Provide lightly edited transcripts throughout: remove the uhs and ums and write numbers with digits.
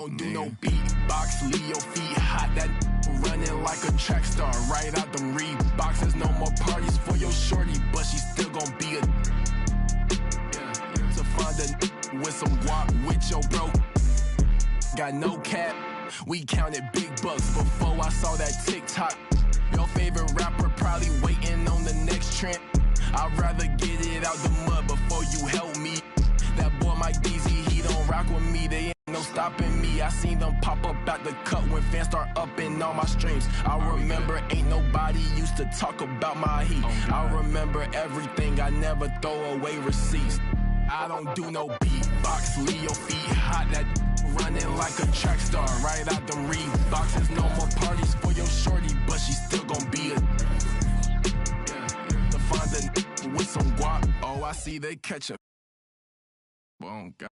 Don't do no beatbox, leave your feet hot. That running like a track star, right out them Reeboks. There's no more parties for your shorty, but she still gon' be a to find a with some guap with your bro. Got no cap, we counted big bucks before I saw that TikTok. Your favorite rapper probably waiting on the next trend. I'd rather get it out the mud before you help me. That boy Mike DZ, he don't rock with me. They ain't no stopping me. I seen them pop up out the cut when fans start upping all my streams. I remember ain't nobody used to talk about my heat. I remember everything, I never throw away receipts. I don't do no beatbox, leave your feet hot. That running like a track star, right out them Reeboks. There's no more parties for your shorty, but she still gon' be a to find a with some guap. Oh, I see they catch a oh God.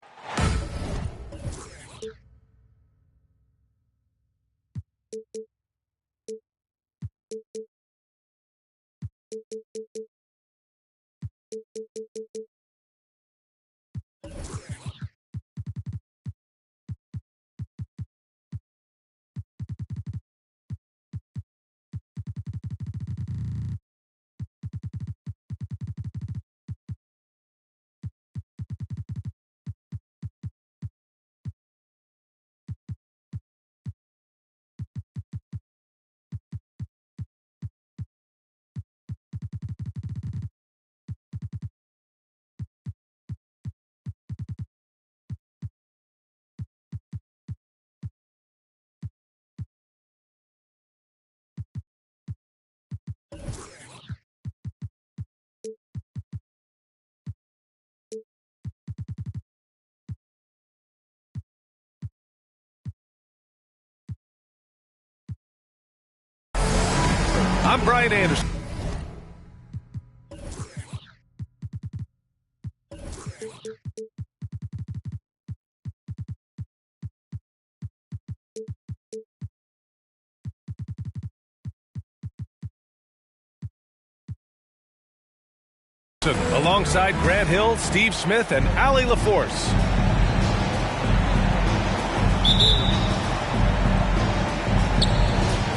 I'm Brian Anderson. Alongside Grant Hill, Steve Smith, and Allie LaForce.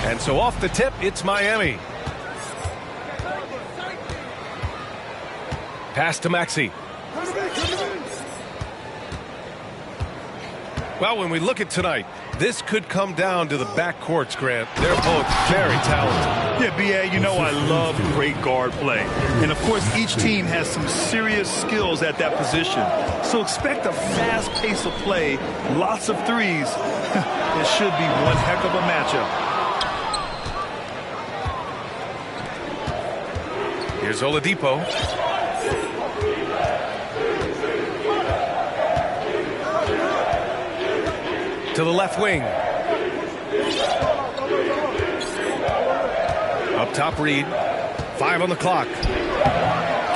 And so off the tip, it's Miami. Pass to Maxey. Well, when we look at tonight, this could come down to the backcourts, Grant. They're both very talented. Yeah, B.A., you know I love great guard play. And, of course, each team has some serious skills at that position. So expect a fast pace of play, lots of threes. It should be one heck of a matchup. Here's Oladipo. To the left wing. Up top, Reed. 5 on the clock.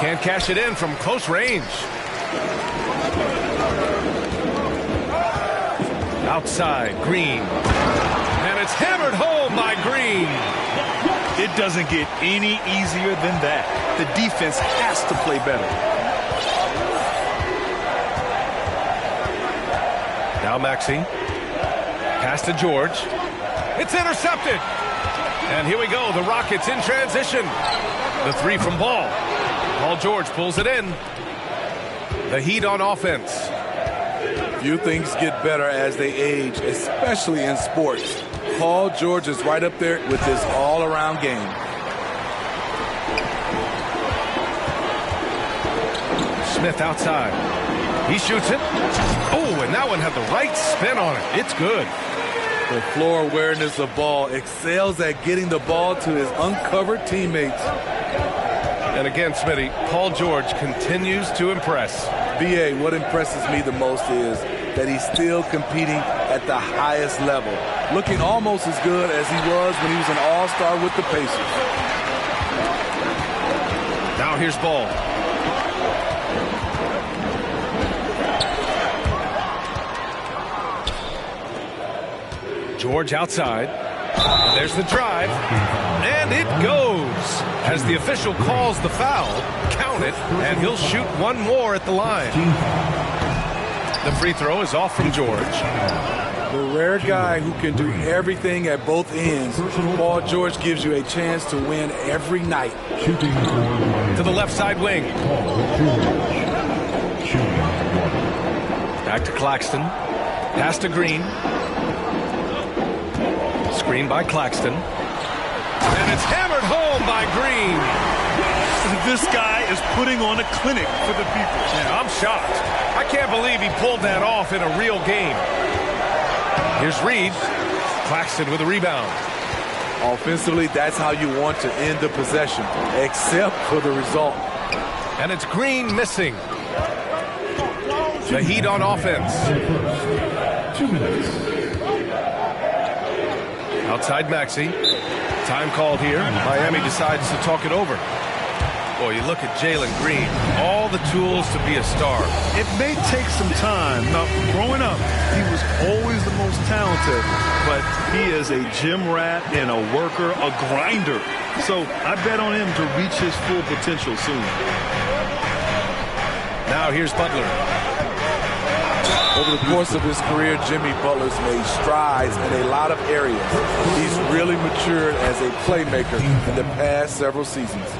Can't cash it in from close range. Outside, Green. And it's hammered home by Green. It doesn't get any easier than that. The defense has to play better. Now Maxey. Pass to George. It's intercepted. And here we go. The Rockets in transition. The three from Ball. Paul George pulls it in. The Heat on offense. Few things get better as they age, especially in sports. Paul George is right up there with his all-around game. Smith outside. He shoots it. Oh, and that one had the right spin on it. It's good. The floor awareness of Ball excels at getting the ball to his uncovered teammates. And again, Smitty, Paul George continues to impress. B.A., what impresses me the most is that he's still competing at the highest level, looking almost as good as he was when he was an all-star with the Pacers. Now here's Ball. George outside. And there's the drive. And it goes. As the official calls the foul, count it, and he'll shoot one more at the line. The free throw is off from George. The rare guy who can do everything at both ends. Paul George gives you a chance to win every night. To the left side wing. Back to Claxton. Pass to Green. Screen by Claxton. And it's hammered home by Green. This guy is putting on a clinic for the people. Yeah, I'm shocked. I can't believe he pulled that off in a real game. Here's Reed. Claxton with a rebound. Offensively, that's how you want to end the possession, except for the result. And it's Green missing. The Heat on offense. 2 minutes. Outside Maxey. Time called here. Miami decides to talk it over. Boy, you look at Jalen Green. All the tools to be a star. It may take some time. Now, growing up, he was always the most talented, but he is a gym rat and a worker, a grinder. So I bet on him to reach his full potential soon. Now here's Butler. Over the course of his career, Jimmy Butler's made strides in a lot of areas. He's really matured as a playmaker in the past several seasons.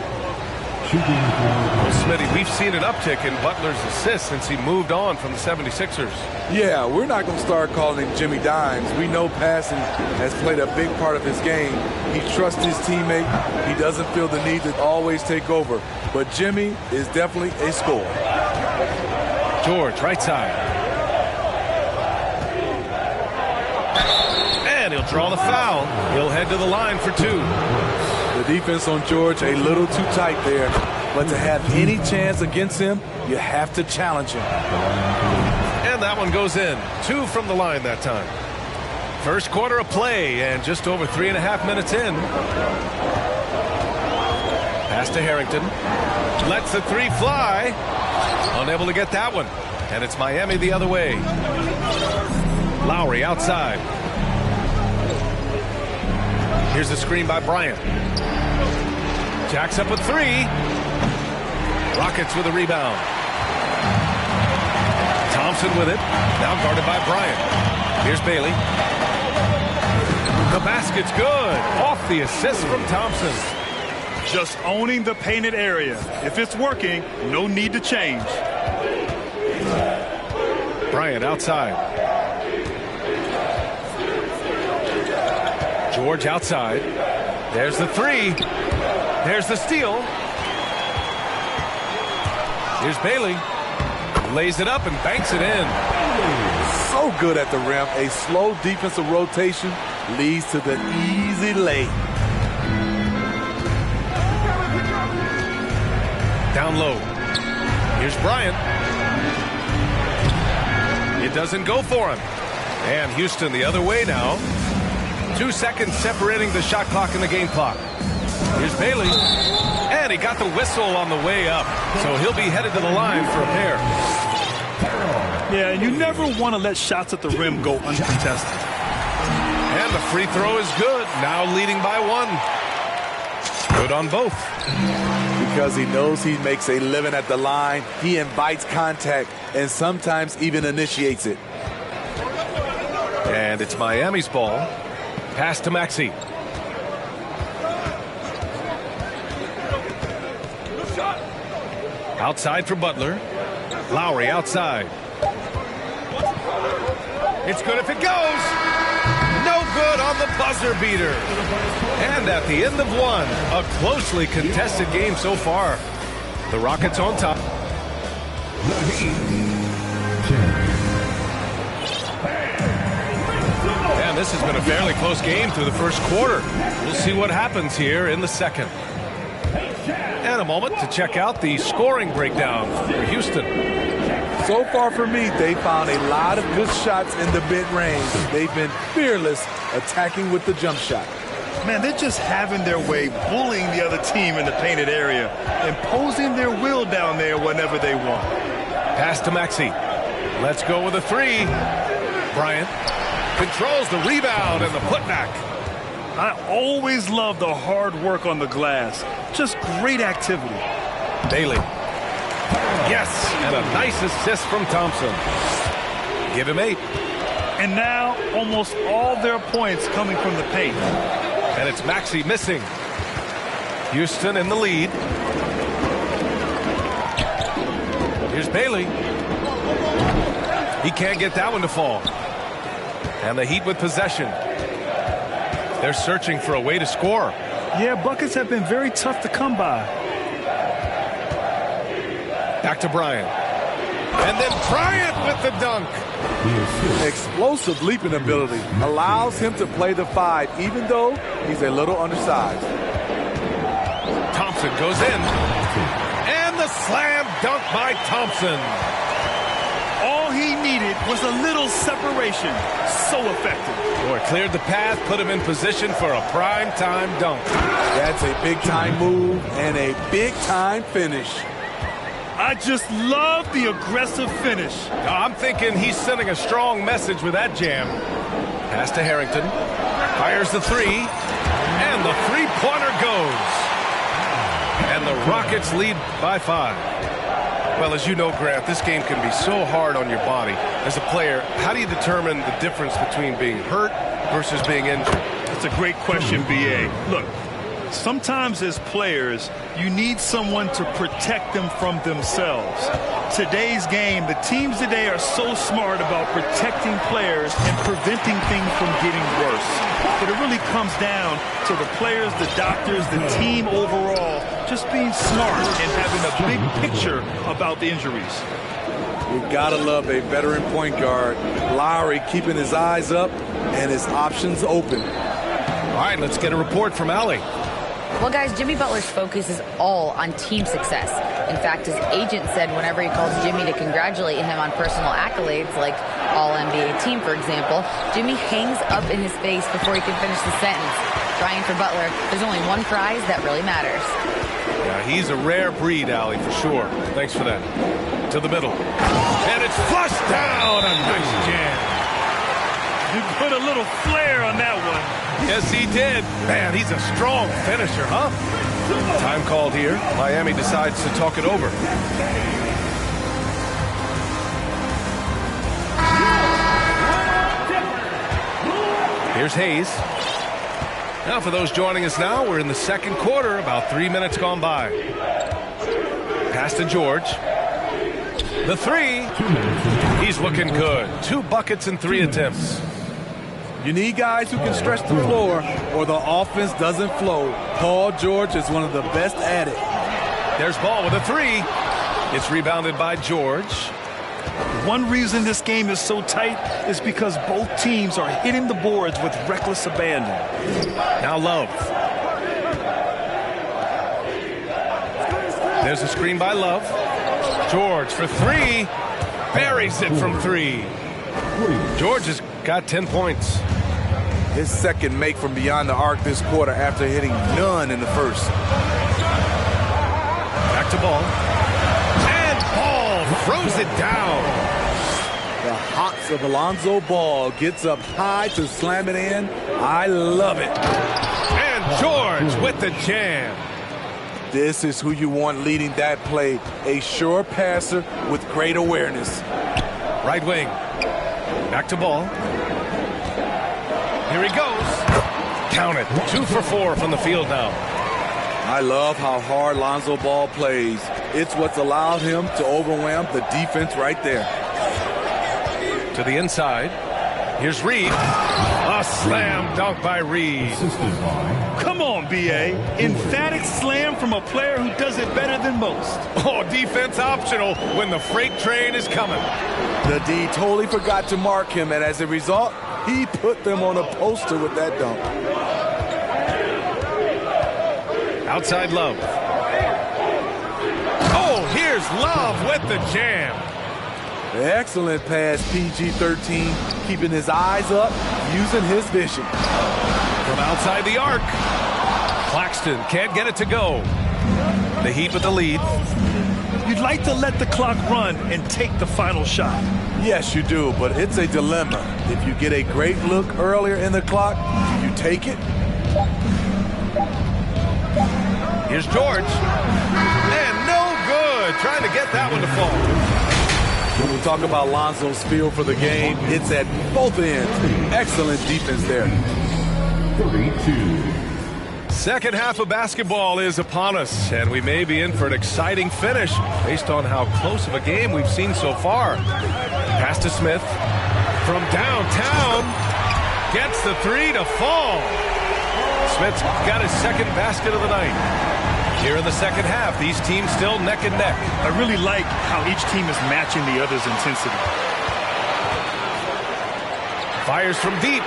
Well, Smitty, we've seen an uptick in Butler's assists since he moved on from the 76ers. Yeah, we're not going to start calling him Jimmy Dimes. We know passing has played a big part of his game. He trusts his teammate. He doesn't feel the need to always take over. But Jimmy is definitely a scorer. George, right side. And he'll draw the foul. He'll head to the line for two. The defense on George a little too tight there. But to have any chance against him, you have to challenge him. And that one goes in. 2 from the line that time. First quarter of play and just over 3.5 minutes in. Pass to Harrington. Lets the three fly. Unable to get that one. And it's Miami the other way. Lowry outside. Here's the screen by Bryant. Jacks up a three. Rockets with a rebound. Thompson with it. Now guarded by Bryant. Here's Bailey. The basket's good. Off the assist from Thompson. Just owning the painted area. If it's working, no need to change. Bryant outside. George outside. There's the three. There's the steal. Here's Bailey. Lays it up and banks it in. So good at the rim. A slow defensive rotation leads to the easy lay. Down low. Here's Bryant. It doesn't go for him. And Houston the other way now. 2 seconds separating the shot clock and the game clock. Here's Bailey. And he got the whistle on the way up. So he'll be headed to the line for a pair. Yeah, and you never want to let shots at the rim go uncontested. And the free throw is good. Now leading by 1. Good on both. Because he knows he makes a living at the line, he invites contact and sometimes even initiates it. And it's Miami's ball. Pass to Maxey. Outside for Butler. Lowry outside. It's good if it goes. No good on the buzzer beater. And at the end of one, a closely contested game so far. The Rockets on top. And this has been a fairly close game through the first quarter. We'll see what happens here in the second. And a moment to check out the scoring breakdown for Houston. So far for me, they found a lot of good shots in the mid-range. They've been fearless attacking with the jump shot. Man, they're just having their way, bullying the other team in the painted area, imposing their will down there whenever they want. Pass to Maxey. Let's go with a three. Bryant controls the rebound and the putback. I always love the hard work on the glass. Just great activity. Bailey. Yes, and a nice assist from Thompson. Give him 8. And now almost all their points coming from the paint. And it's Maxey missing. Houston in the lead. Here's Bailey. He can't get that one to fall. And the Heat with possession. They're searching for a way to score. Yeah, buckets have been very tough to come by. Back to Bryant. And then Bryant with the dunk. Explosive leaping ability allows him to play the 5, even though he's a little undersized. Thompson goes in. And the slam dunk by Thompson. All he needed was a little separation. So effective. Boy, cleared the path, put him in position for a prime-time dunk. That's a big-time move and a big-time finish. I just love the aggressive finish. I'm thinking he's sending a strong message with that jam. Pass to Harrington. Fires the 3. And the three-pointer goes. And the Rockets lead by 5. Well, as you know, Grant, this game can be so hard on your body. As a player, how do you determine the difference between being hurt versus being injured? That's a great question, B.A. Look, sometimes as players, you need someone to protect them from themselves. Today's game, the teams today are so smart about protecting players and preventing things from getting worse. But it really comes down to the players, the doctors, the team overall, just being smart and having a big picture about the injuries. You gotta love a veteran point guard. Lowry keeping his eyes up and his options open. All right, let's get a report from Allie. Well, guys, Jimmy Butler's focus is all on team success. In fact, his agent said whenever he calls Jimmy to congratulate him on personal accolades, like All-NBA team, for example, Jimmy hangs up in his face before he can finish the sentence. Trying for Butler, there's only one prize that really matters. Yeah, he's a rare breed, Allie, for sure. Thanks for that. To the middle. And it's flushed down. A nice jam. He put a little flair on that one. Yes, he did. Man, he's a strong finisher, huh? Time called here. Miami decides to talk it over. Here's Hayes. Now, for those joining us now, we're in the second quarter, about 3 minutes gone by. Pass to George. The 3. He's looking good. 2 buckets and 3 attempts. You need guys who can stretch the floor or the offense doesn't flow. Paul George is one of the best at it. There's Ball with a 3. It's rebounded by George. One reason this game is so tight is because both teams are hitting the boards with reckless abandon. Now Love. There's a screen by Love. George for 3. Buries it from 3. George has got 10 points. His second make from beyond the arc this quarter after hitting none in the first. Back to Ball. And Ball throws it down. The hops of Alonzo Ball gets up high to slam it in. I love it. And George with the jam. This is who you want leading that play. A sure passer with great awareness. Right wing. Back to Ball. Here he goes. Count it. 2 for 4 from the field now. I love how hard Lonzo Ball plays. It's what's allowed him to overwhelm the defense right there. To the inside. Here's Reed. A slam dunk by Reed. Come on, B.A. Emphatic slam from a player who does it better than most. Oh, defense optional when the freight train is coming. The D totally forgot to mark him, and as a result, he put them on a poster with that dunk. Outside Love. Oh, here's Love with the jam. Excellent pass, PG-13, keeping his eyes up, using his vision. From outside the arc. Claxton can't get it to go. The Heat with the lead. You'd like to let the clock run and take the final shot. Yes, you do, but it's a dilemma. If you get a great look earlier in the clock, do you take it? Here's George. And no good. Trying to get that one to fall. When we talk about Lonzo's feel for the game, it's at both ends. Excellent defense there. 32. Second half of basketball is upon us, and we may be in for an exciting finish based on how close of a game we've seen so far. Pass to Smith from downtown. Gets the three to fall. Smith's got his second basket of the night. Here in the second half, these teams still neck and neck. I really like how each team is matching the other's intensity. Fires from deep.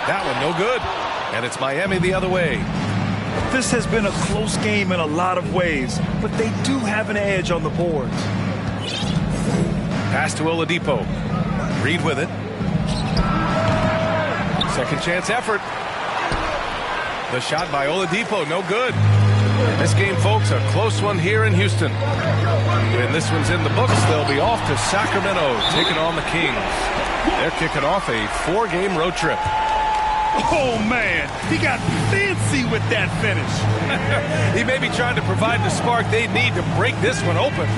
That one no good. And it's Miami the other way. This has been a close game in a lot of ways, but they do have an edge on the boards. Pass to Oladipo. Reed with it. Second chance effort. The shot by Oladipo, no good. This game, folks, a close one here in Houston. When this one's in the books, they'll be off to Sacramento, taking on the Kings. They're kicking off a 4-game road trip. Oh, man, he got fancy with that finish. He may be trying to provide the spark they need to break this one open.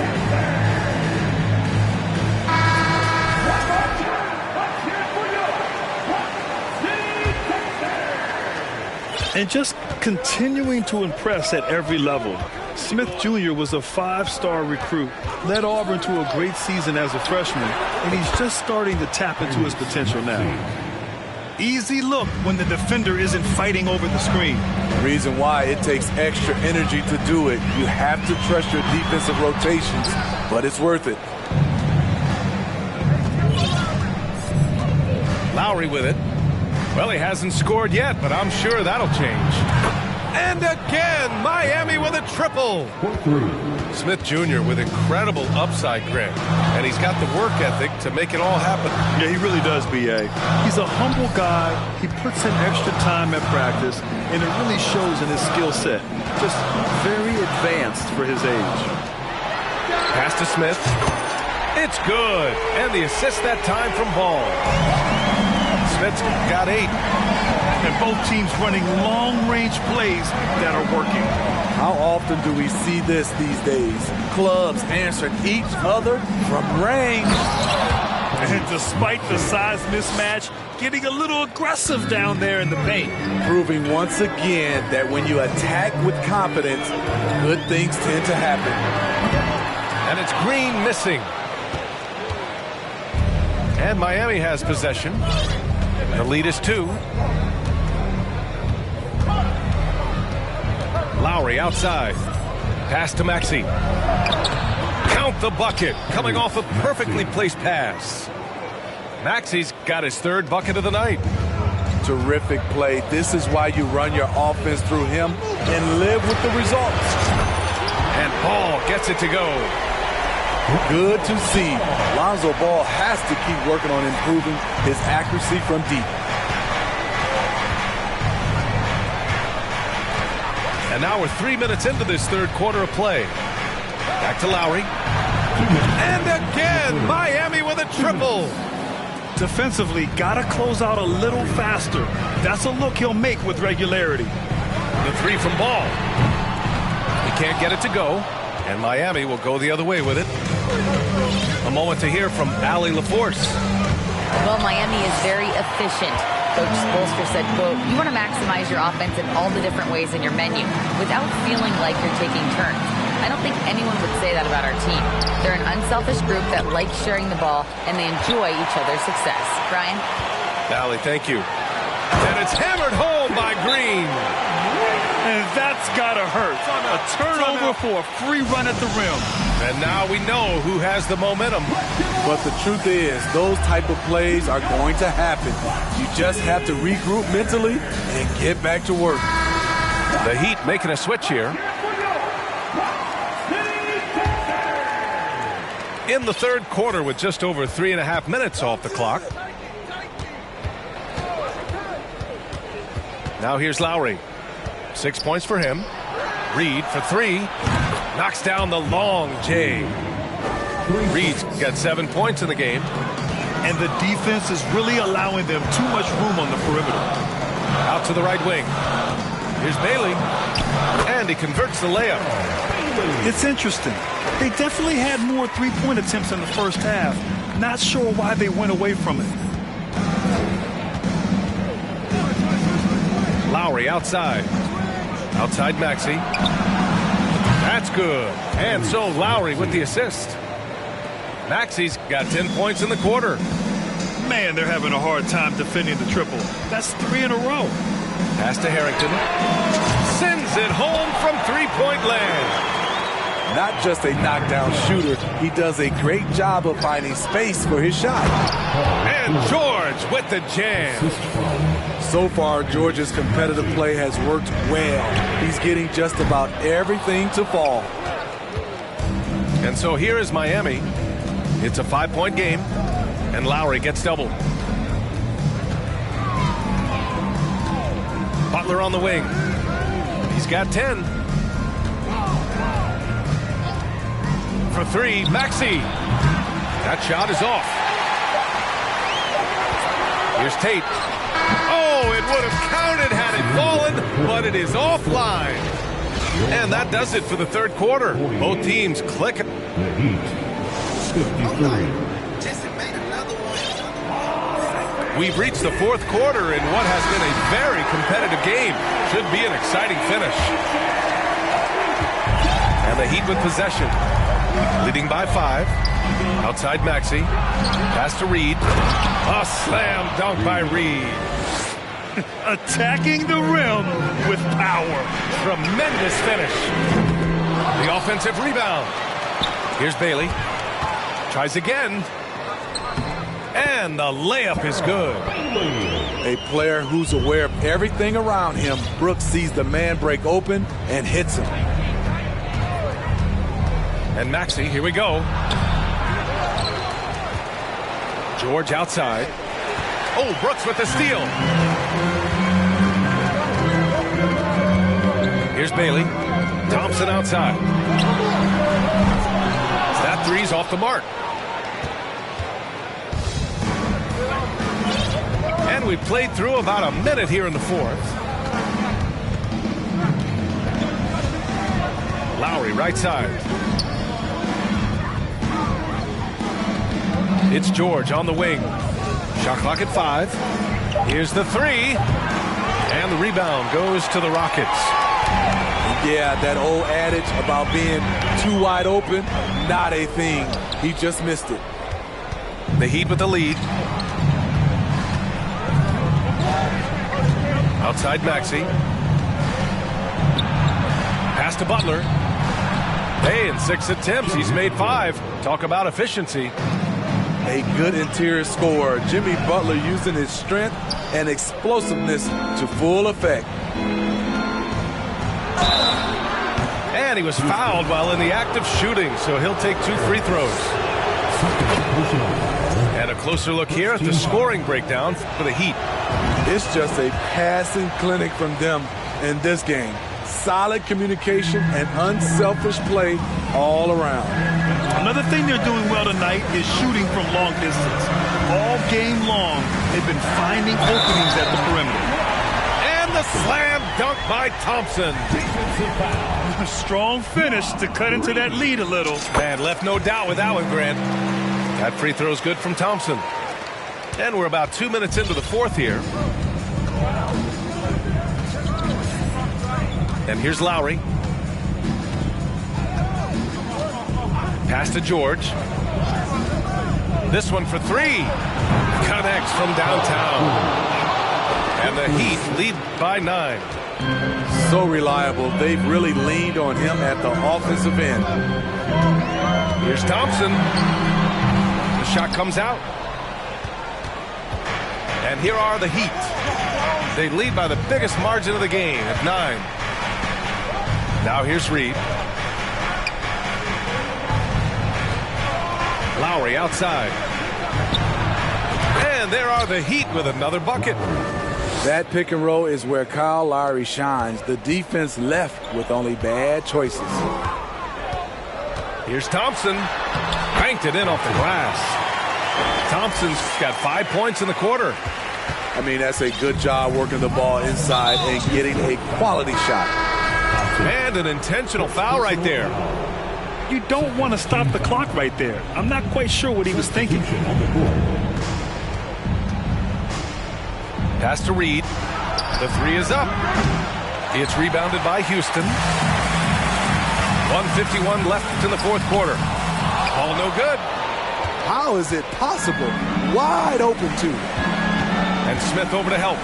And just continuing to impress at every level. Smith Jr. was a 5-star recruit, led Auburn to a great season as a freshman, and he's just starting to tap into his potential now. Easy look when the defender isn't fighting over the screen. The reason why it takes extra energy to do it. You have to trust your defensive rotations, but it's worth it. Lowry with it. Well, he hasn't scored yet, but I'm sure that'll change. And again, Miami with a triple. Smith Jr. with incredible upside grit, and he's got the work ethic to make it all happen. Yeah, he really does, B.A. He's a humble guy. He puts in extra time at practice, and it really shows in his skill set. Just very advanced for his age. Pass to Smith. It's good, and the assist that time from Ball. Smith's got 8. And both teams running long-range plays that are working. How often do we see this these days? Clubs answering each other from range. And despite the size mismatch, getting a little aggressive down there in the paint. Proving once again that when you attack with confidence, good things tend to happen. And it's Green missing. And Miami has possession. The lead is 2. Lowry outside. Pass to Maxey. Count the bucket. Coming off a perfectly placed pass. Maxey's got his 3rd bucket of the night. Terrific play. This is why you run your offense through him and live with the results. And Ball gets it to go. Good to see. Lonzo Ball has to keep working on improving his accuracy from deep. And now we're 3 minutes into this 3rd quarter of play. Back to Lowry. And again, Miami with a triple. Defensively, gotta close out a little faster. That's a look he'll make with regularity. The 3 from Ball. He can't get it to go, and Miami will go the other way with it. A moment to hear from Allie LaForce. Well, Miami is very efficient. Coach Spoelstra said, quote, "You want to maximize your offense in all the different ways in your menu without feeling like you're taking turns." I don't think anyone would say that about our team. They're an unselfish group that likes sharing the ball, and they enjoy each other's success. Brian? Allie, thank you. And it's hammered home by Green. And that's gotta hurt. A turnover for a free run at the rim. And now we know who has the momentum. But the truth is, those type of plays are going to happen. You just have to regroup mentally and get back to work. The Heat making a switch here. In the 3rd quarter with just over 3.5 minutes off the clock. Now here's Lowry. 6 points for him. Reed for 3. Knocks down the long J. Reed's got 7 points in the game. And the defense is really allowing them too much room on the perimeter. Out to the right wing. Here's Bailey. And he converts the layup. It's interesting. They definitely had more three-point attempts in the first half. Not sure why they went away from it. Lowry outside. Outside Maxey. That's good. And so Lowry with the assist. Maxey's got 10 points in the quarter. Man, they're having a hard time defending the triple. That's 3 in a row. Pass to Harrington. Sends it home from three-point land. Not just a knockdown shooter, he does a great job of finding space for his shot. And George with the jam. So far, George's competitive play has worked well. He's getting just about everything to fall. And so here is Miami. It's a 5-point game, and Lowry gets doubled. Butler on the wing. He's got 10. For 3, Maxey. That shot is off. Here's Tate. Oh, it would have counted had it fallen, but it is offline. And that does it for the third quarter. Both teams click. The Heat, 53. We've reached the fourth quarter in what has been a very competitive game. Should be an exciting finish. And the Heat with possession. Leading by 5. Outside Maxey. Pass to Reed. A slam dunk by Reed. Attacking the rim with power. Tremendous finish. The offensive rebound. Here's Bailey. Tries again. And the layup is good. A player who's aware of everything around him. Brooks sees the man break open and hits him. And Maxey, here we go. George outside. Oh, Brooks with the steal. Here's Bailey. Thompson outside. That three's off the mark. And we played through about a minute here in the fourth. Lowry right side. It's George on the wing. Shot clock at 5. Here's the 3. And the rebound goes to the Rockets. Yeah, that old adage about being too wide open, not a thing. He just missed it. The Heat with the lead. Outside Maxey. Pass to Butler. Hey, in 6 attempts, he's made 5. Talk about efficiency. A good interior scorer. Jimmy Butler using his strength and explosiveness to full effect. And he was fouled while in the act of shooting, so he'll take 2 free throws. And a closer look here at the scoring breakdown for the Heat. It's just a passing clinic from them in this game. Solid communication and unselfish play all around. Another thing they're doing well tonight is shooting from long distance. All game long, they've been finding openings at the perimeter. And the slam dunk by Thompson. A strong finish to cut into that lead a little. Man, left no doubt with that one, Grant. That free throw's good from Thompson. And we're about 2 minutes into the fourth here. And here's Lowry. Pass to George. This one for 3. Connects from downtown. And the Heat lead by 9. So reliable. They've really leaned on him at the offensive end. Here's Thompson. The shot comes out. And here are the Heat. They lead by the biggest margin of the game at 9. Now here's Reed. Lowry outside. And there are the Heat with another bucket. That pick and roll is where Kyle Lowry shines. The defense left with only bad choices. Here's Thompson. Banked it in off the glass. Thompson's got 5 points in the quarter. I mean, that's a good job working the ball inside and getting a quality shot. And an intentional foul right there. You don't want to stop the clock right there. I'm not quite sure what he was thinking. Pass to Reed. The three is up. It's rebounded by Houston. 1:51 left in the fourth quarter. Ball no good. How is it possible? Wide open, too. And Smith over to help.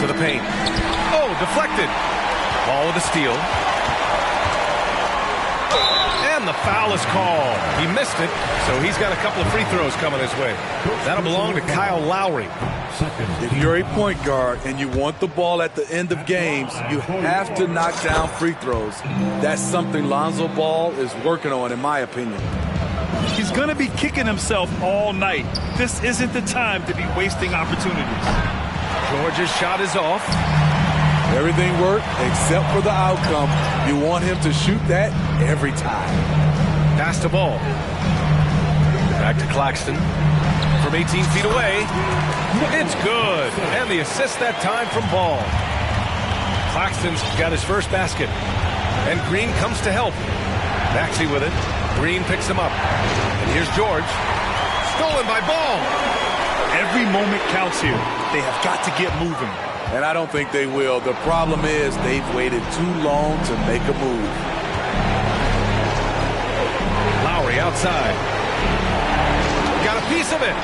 To the paint. Oh, deflected. Ball with a steal. And the foul is called. He missed it, so he's got a couple of free throws coming his way. That'll belong to Kyle Lowry. If you're a point guard and you want the ball at the end of games, you have to knock down free throws. That's something Lonzo Ball is working on, in my opinion. He's going to be kicking himself all night. This isn't the time to be wasting opportunities. George's shot is off. Everything worked except for the outcome. You want him to shoot that every time. Pass the ball. Back to Claxton. From 18 feet away. It's good. And the assist that time from Ball. Claxton's got his first basket. And Green comes to help. Maxey with it. Green picks him up. And here's George. Stolen by Ball. Every moment counts here. They have got to get moving. And I don't think they will. The problem is they've waited too long to make a move. Lowry outside. Got a piece of it.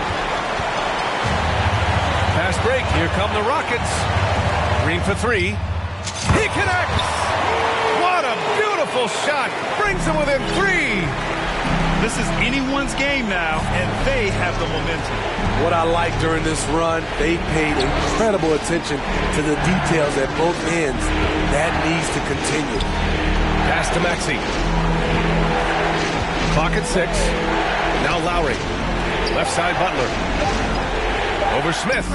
Fast break. Here come the Rockets. Green for three. He connects. What a beautiful shot. Brings him within three. This is anyone's game now, and they have the momentum. What I like during this run, they paid incredible attention to the details at both ends. That needs to continue. Pass to Maxey. Clock at 6. Now Lowry. Left side Butler. Over Smith.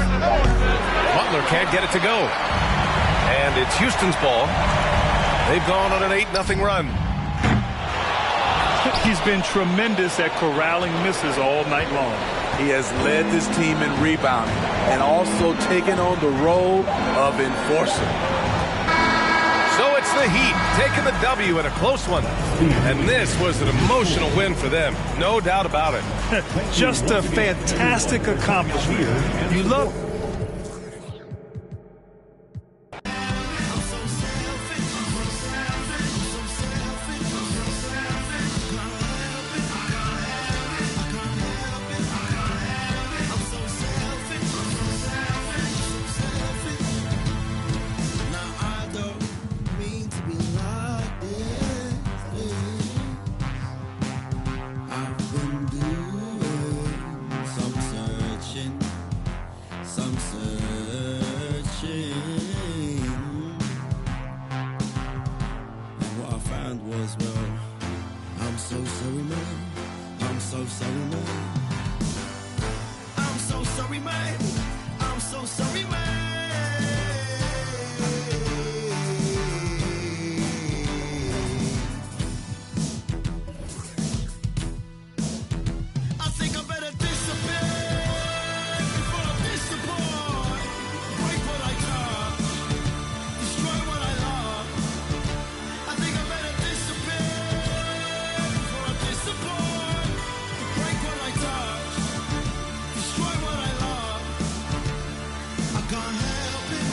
Butler can't get it to go. And it's Houston's ball. They've gone on an 8-0 run. He's been tremendous at corralling misses all night long. He has led this team in rebounding and also taken on the role of enforcer. So it's the Heat taking the W in a close one. And this was an emotional win for them. No doubt about it. Just a fantastic accomplishment. You love... Can't help it.